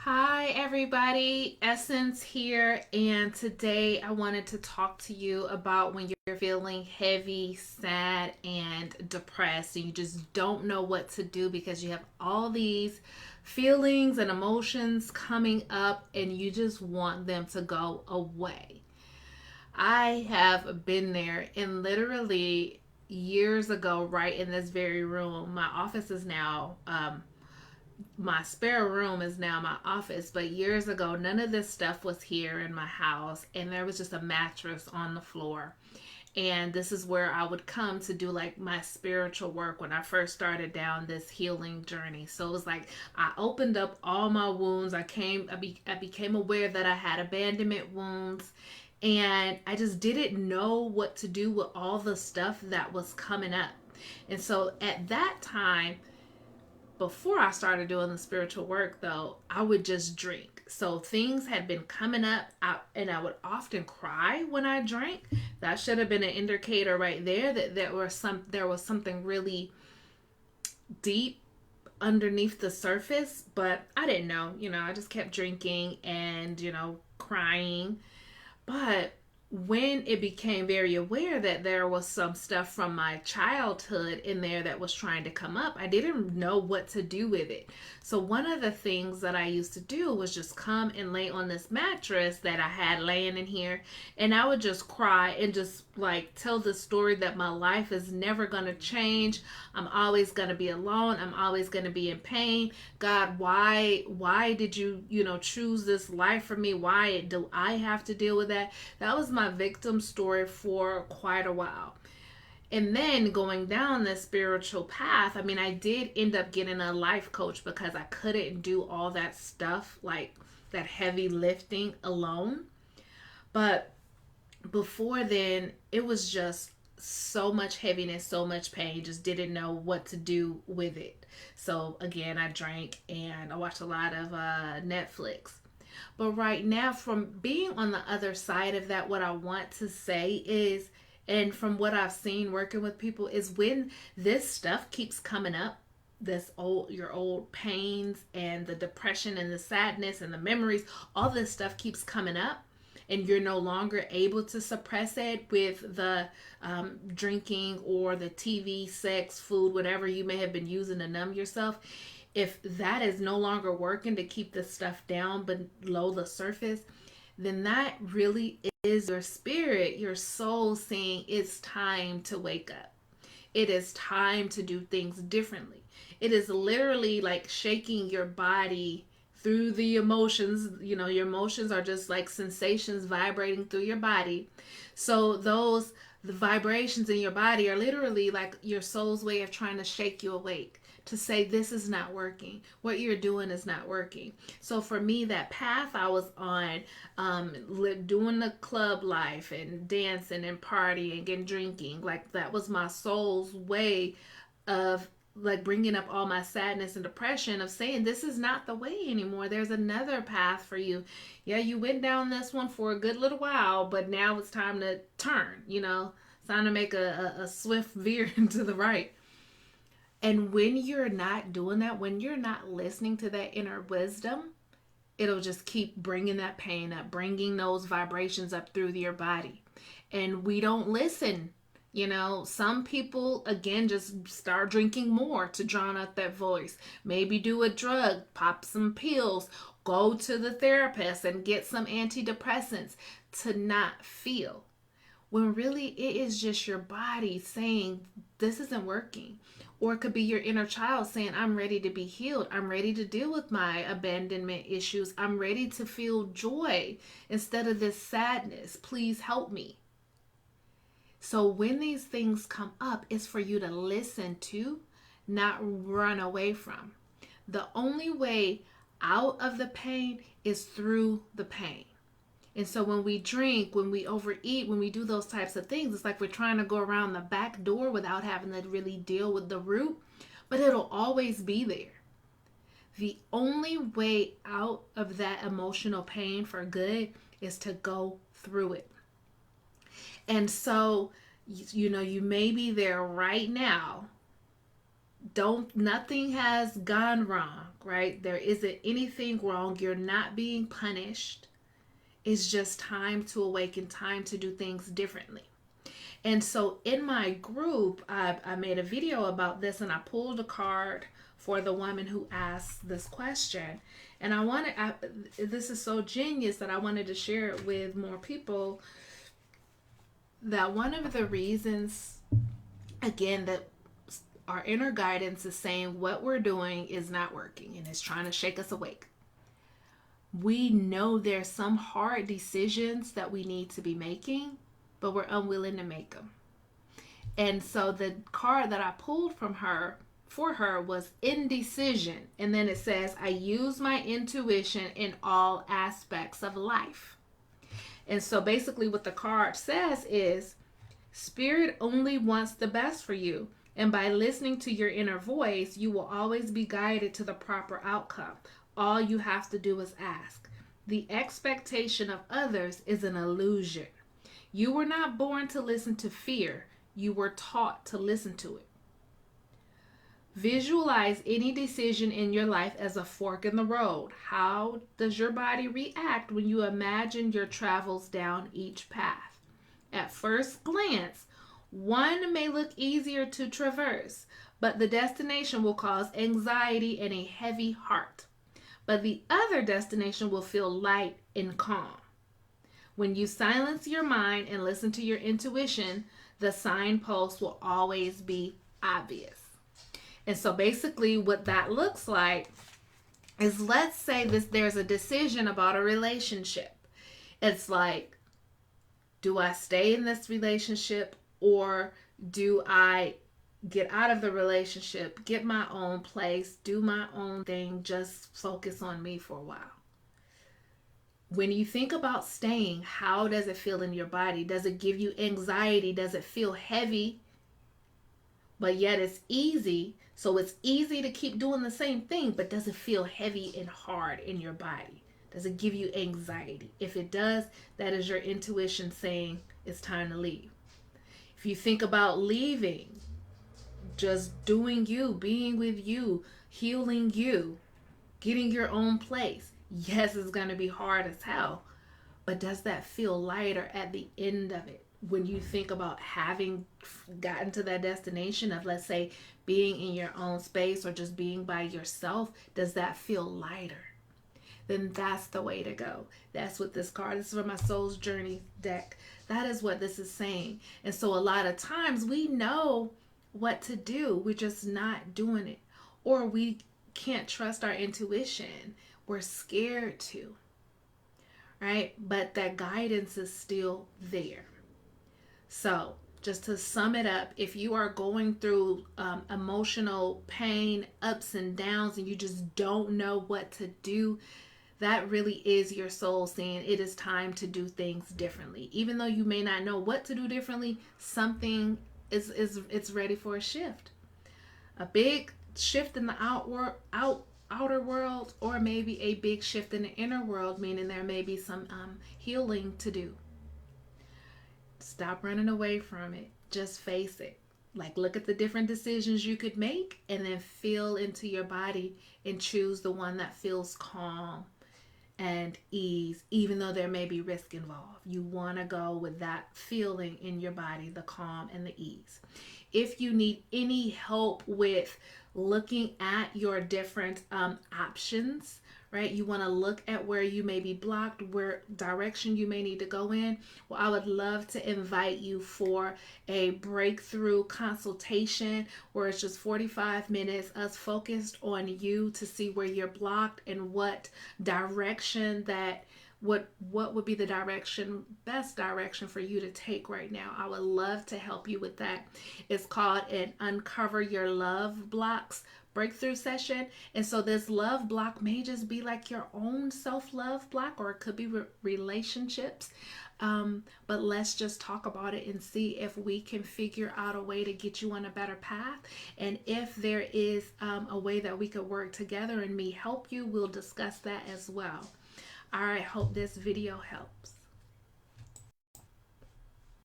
Hi, everybody. Essence here, and today I wanted to talk to you about when you're feeling heavy, sad, and depressed, and you just don't know what to do because you have all these feelings and emotions coming up, and you just want them to go away. I have been there, and literally years ago, right in this very room, my office is now my spare room is now my office, but years ago none of this stuff was here in my house, and there was just a mattress on the floor. And this is where I would come to do like my spiritual work when I first started down this healing journey. So it was like I opened up all my wounds. I became aware that I had abandonment wounds, and I just didn't know what to do with all the stuff that was coming up. And so at that time, before I started doing the spiritual work, though, I would just drink. So things had been coming up, and I would often cry when I drank. That should have been an indicator right there that there was something really deep underneath the surface, but I didn't know. I just kept drinking and crying. But when it became very aware that there was some stuff from my childhood in there that was trying to come up, I didn't know what to do with it. So one of the things that I used to do was just come and lay on this mattress that I had laying in here, and I would just cry and just like tell the story that my life is never going to change. I'm always going to be alone. I'm always going to be in pain. God, why did you choose this life for me? Why do I have to deal with that? That was my victim story for quite a while. And then going down this spiritual path, I mean, I did end up getting a life coach because I couldn't do all that stuff, like that heavy lifting alone. But before then, it was just so much heaviness, so much pain, just didn't know what to do with it. So again, I drank and I watched a lot of Netflix. But right now, from being on the other side of that, what I want to say is, and from what I've seen working with people, is when this stuff keeps coming up, your old pains and the depression and the sadness and the memories, all this stuff keeps coming up, and you're no longer able to suppress it with the drinking or the TV, sex, food, whatever you may have been using to numb yourself. If that is no longer working to keep the stuff down below the surface, then that really is your spirit, your soul saying it's time to wake up. It is time to do things differently. It is literally like shaking your body through the emotions. Your emotions are just like sensations vibrating through your body. So the vibrations in your body are literally like your soul's way of trying to shake you awake, to say this is not working, what you're doing is not working. So for me, that path I was on, doing the club life and dancing and partying and drinking, like that was my soul's way of like bringing up all my sadness and depression, of saying this is not the way anymore. There's another path for you. Yeah, you went down this one for a good little while, but now it's time to turn. It's time to make a swift veer to the right. And when you're not doing that, when you're not listening to that inner wisdom, it'll just keep bringing that pain up, bringing those vibrations up through your body. And we don't listen. Some people, again, just start drinking more to drown out that voice. Maybe do a drug, pop some pills, go to the therapist and get some antidepressants to not feel. When really it is just your body saying, this isn't working. Or it could be your inner child saying, I'm ready to be healed. I'm ready to deal with my abandonment issues. I'm ready to feel joy instead of this sadness. Please help me. So when these things come up, it's for you to listen to, not run away from. The only way out of the pain is through the pain. And so when we drink, when we overeat, when we do those types of things, it's like we're trying to go around the back door without having to really deal with the root, but it'll always be there. The only way out of that emotional pain for good is to go through it. And so, you may be there right now, Nothing has gone wrong, right? There isn't anything wrong. You're not being punished. It's just time to awaken, time to do things differently. And so in my group, I made a video about this, and I pulled a card for the woman who asked this question. And this is so genius that I wanted to share it with more people, that one of the reasons, again, that our inner guidance is saying what we're doing is not working and it's trying to shake us awake. We know there's some hard decisions that we need to be making, but we're unwilling to make them. And so the card that I pulled from her for her was indecision. And then it says, I use my intuition in all aspects of life. And so basically what the card says is, Spirit only wants the best for you. And by listening to your inner voice, you will always be guided to the proper outcome. All you have to do is ask. The expectation of others is an illusion. You were not born to listen to fear. You were taught to listen to it. Visualize any decision in your life as a fork in the road. How does your body react when you imagine your travels down each path? At first glance, one may look easier to traverse, but the destination will cause anxiety and a heavy heart. But the other destination will feel light and calm. When you silence your mind and listen to your intuition, the signpost will always be obvious. And so basically what that looks like is, let's say there's a decision about a relationship. It's like, do I stay in this relationship, or do I get out of the relationship, get my own place, do my own thing, just focus on me for a while? When you think about staying, how does it feel in your body? Does it give you anxiety? Does it feel heavy? But yet it's easy. So it's easy to keep doing the same thing, but does it feel heavy and hard in your body? Does it give you anxiety? If it does, that is your intuition saying it's time to leave. If you think about leaving, just doing you, being with you, healing you, getting your own place, yes, it's going to be hard as hell, but does that feel lighter at the end of it? When you think about having gotten to that destination of, let's say, being in your own space or just being by yourself, does that feel lighter? Then that's the way to go. That's what this card, this is for my Soul's Journey deck. That is what this is saying. And so a lot of times we know what to do. We're just not doing it. Or we can't trust our intuition. We're scared to. Right? But that guidance is still there. So just to sum it up, if you are going through emotional pain, ups and downs, and you just don't know what to do, that really is your soul saying it is time to do things differently. Even though you may not know what to do differently, something it's ready for a shift. A big shift in the outer world, or maybe a big shift in the inner world, meaning there may be some healing to do. Stop running away from it. Just face it. Like, look at the different decisions you could make, and then feel into your body and choose the one that feels calm and ease, even though there may be risk involved. You want to go with that feeling in your body, the calm and the ease. If you need any help with looking at your different options, right? You want to look at where you may be blocked, where direction you may need to go in. Well, I would love to invite you for a breakthrough consultation where it's just 45 minutes, us focused on you to see where you're blocked and what direction what would be the best direction for you to take right now. I would love to help you with that. It's called an Uncover Your Love Blocks breakthrough session. And so this love block may just be like your own self-love block, or it could be relationships. But let's just talk about it and see if we can figure out a way to get you on a better path. And if there is a way that we could work together and me help you, we'll discuss that as well. All right, hope this video helps.